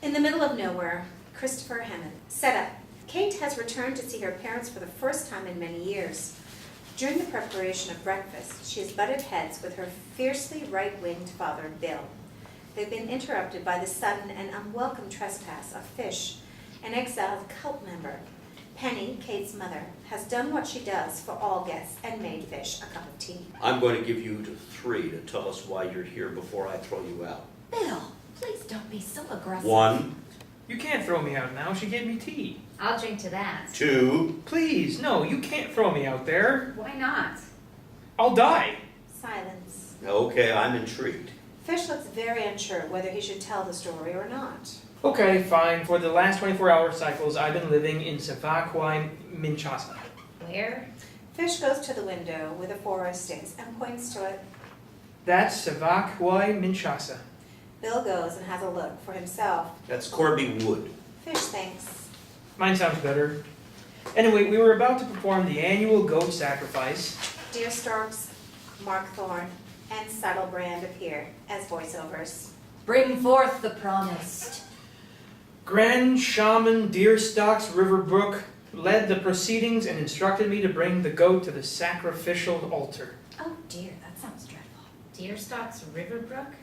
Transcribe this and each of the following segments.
In the middle of nowhere, Christopher Hemmens. Set up. Kate has returned to see her parents for the first time in many years. During the preparation of breakfast, she has butted heads with her fiercely right-winged father, Bill. They've been interrupted by the sudden and unwelcome trespass of Fish, an exiled cult member. Penny, Kate's mother, has done what she does for all guests and made Fish a cup of tea. I'm going to give you to 3 to tell us why you're here before I throw you out. Bill, please don't be so aggressive. 1. You can't throw me out now. She gave me tea. I'll drink to that. 2. Please, no, you can't throw me out there. Why not? I'll die. Silence. Okay, I'm intrigued. Fish looks very unsure whether he should tell the story or not. Okay, fine. For the last 24-hour cycles, I've been living in Savakwai, Minchasa. Where? Fish goes to the window with a forest sticks and points to it. That's Savakwai, Minchasa. Bill goes and has a look for himself. That's Corby Wood. Fish thinks. Mine sounds better. Anyway, we were about to perform the annual goat sacrifice. Deer Storks, Mark Thorne, and Sidlebrand appear as voiceovers. Bring forth the promised. Grand Shaman Deerstocks Riverbrook led the proceedings and instructed me to bring the goat to the sacrificial altar. Oh dear, that sounds dreadful. Deerstock's Riverbrook?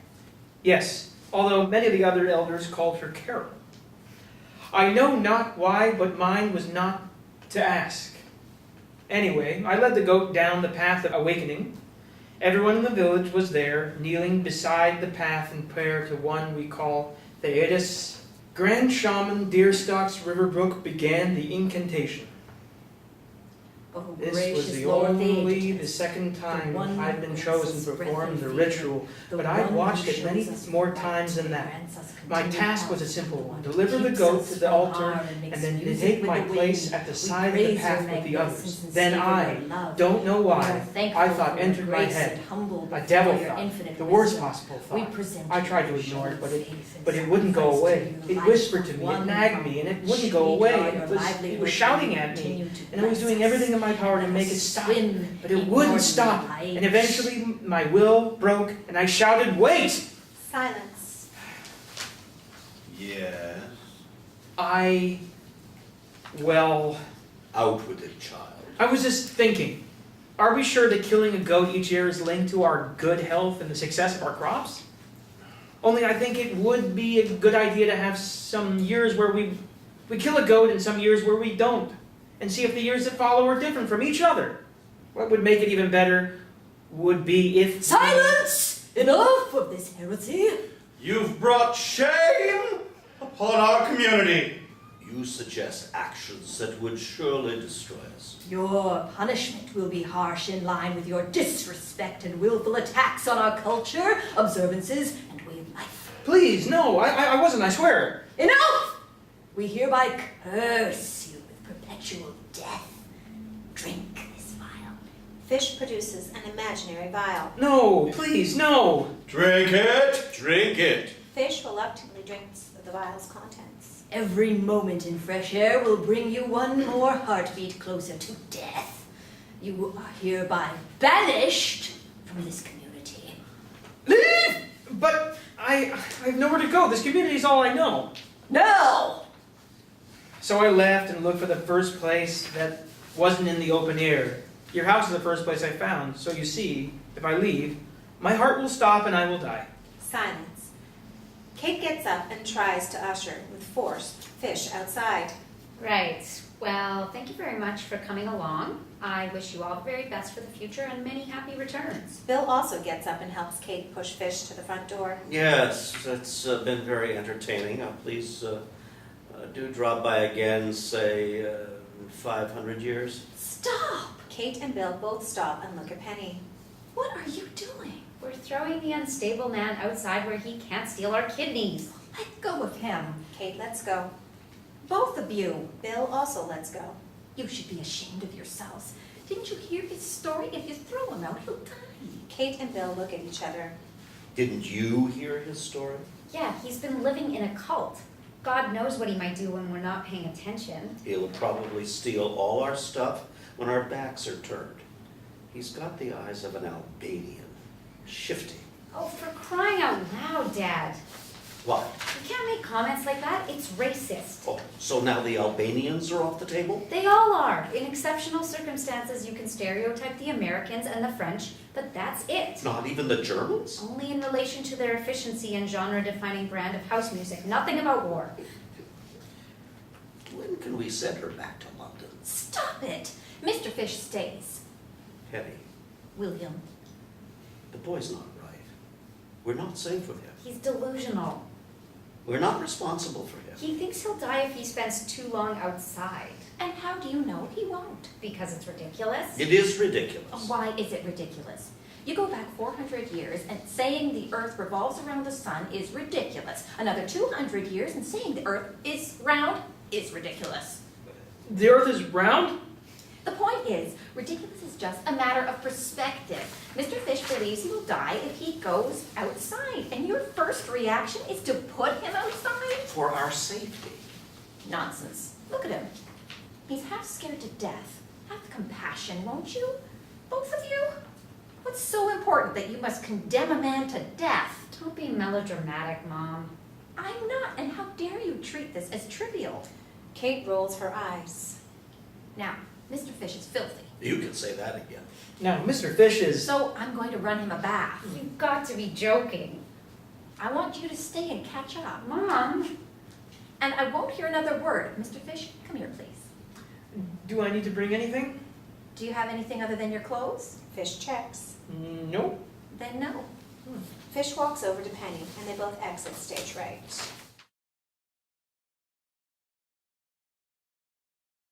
Yes, although many of the other elders called her Carol. I know not why, but mine was not to ask. Anyway, I led the goat down the path of awakening. Everyone in the village was there, kneeling beside the path in prayer to one we call Theodis. Grand Shaman Deerstocks Riverbrook began the incantation. Oh, This was gracious the Lord only, Theodis, the second time one I'd been who chosen gives to us breath perform and the fever, ritual, the but I'd one watched who it many shows us more right times than and that. grants us My continued task was a health, simple the one: who deliver the keeps goat us to the from altar, harm and makes and then to music take with my the place wind. at the We side of the praise your path with the magnificence others. and Then savor I, your love. don't know We are why, thankful I thought for entered my grace head, and humble a before devil your thought, infinite the worst wisdom. possible We thought. present I tried to you ignore it, with but faith it and wouldn't go sacrifice away. to you, It life whispered of to me, one it nagged from me, and it which wouldn't go we away. draw It your was livelihood shouting and at me, continue to and I was bless doing us. everything in my power to Let make it us stop. swim But it in wouldn't your stop, light. and eventually my will broke, and I shouted, "Wait!" Silence. Yes. Well, Out with it, child. I was just thinking, are we sure that killing a goat each year is linked to our good health and the success of our crops? Only I think it would be a good idea to have some years where we kill a goat and some years where we don't, and see if the years that follow are different from each other. What would make it even better would be if... Silence! Enough of this heresy. You've brought shame upon our community. You suggest actions that would surely destroy us. Your punishment will be harsh in line with your disrespect and willful attacks on our culture, observances, and way of life. Please, no, I wasn't, I swear. Enough! We hereby curse you with perpetual death. Drink this vial. Fish produces an imaginary vial. No, please, no. Drink it! Drink it! Fish reluctantly drinks the vial's contents. Every moment in fresh air will bring you one more heartbeat closer to death. You are hereby banished from this community. Leave! But I have nowhere to go. This community's all I know. No! So I left and looked for the first place that wasn't in the open air. Your house is the first place I found, so you see, if I leave, my heart will stop and I will die. Silence. Kate gets up and tries to usher, with force, Fish outside. Right. Well, thank you very much for coming along. I wish you all the very best for the future and many happy returns. Bill also gets up and helps Kate push Fish to the front door. Yes, it's been very entertaining. Please do drop by again, say, 500 years. Stop! Kate and Bill both stop and look at Penny. What are you doing? We're throwing the unstable man outside where he can't steal our kidneys. Let go of him. Kate lets go. Both of you. Bill also lets go. You should be ashamed of yourselves. Didn't you hear his story? If you throw him out, he'll die. Kate and Bill look at each other. Didn't you hear his story? Yeah, he's been living in a cult. God knows what he might do when we're not paying attention. He'll probably steal all our stuff when our backs are turned. He's got the eyes of an Albanian. Shifty. Oh, for crying out loud, Dad. Why? You can't make comments like that. It's racist. Oh, so now the Albanians are off the table? They all are. In exceptional circumstances, you can stereotype the Americans and the French, but that's it. Not even the Germans? Only in relation to their efficiency and genre-defining brand of house music. Nothing about war. When can we send her back to London? Stop it! Mr. Fish stays. Hetty, William. the boy's not right. We're not safe with him. He's delusional. We're not responsible for him. He thinks he'll die if he spends too long outside. And how do you know he won't? Because it's ridiculous. It is ridiculous. Why is it ridiculous? You go back 400 years and saying the earth revolves around the sun is ridiculous. Another 200 years and saying the earth is round is ridiculous. The earth is round? The point is, ridiculous is just a matter of perspective. Mr. Fish believes he will die if he goes outside, and your first reaction is to put him outside? For our safety. Nonsense. Look at him. He's half scared to death. Have compassion, won't you? Both of you? What's so important that you must condemn a man to death? Don't be melodramatic, Mom. I'm not, and how dare you treat this as trivial? Kate rolls her eyes. Now, Mr. Fish is filthy, You can say that again. Now, Mr. Fish is... so I'm going to run him a bath. You've got to be joking. I want you to stay and catch up. Mom. And I won't hear another word. Mr. Fish, come here, please. Do I need to bring anything? Do you have anything other than your clothes? Fish checks. Nope. Then no. Fish walks over to Penny, and they both exit stage right.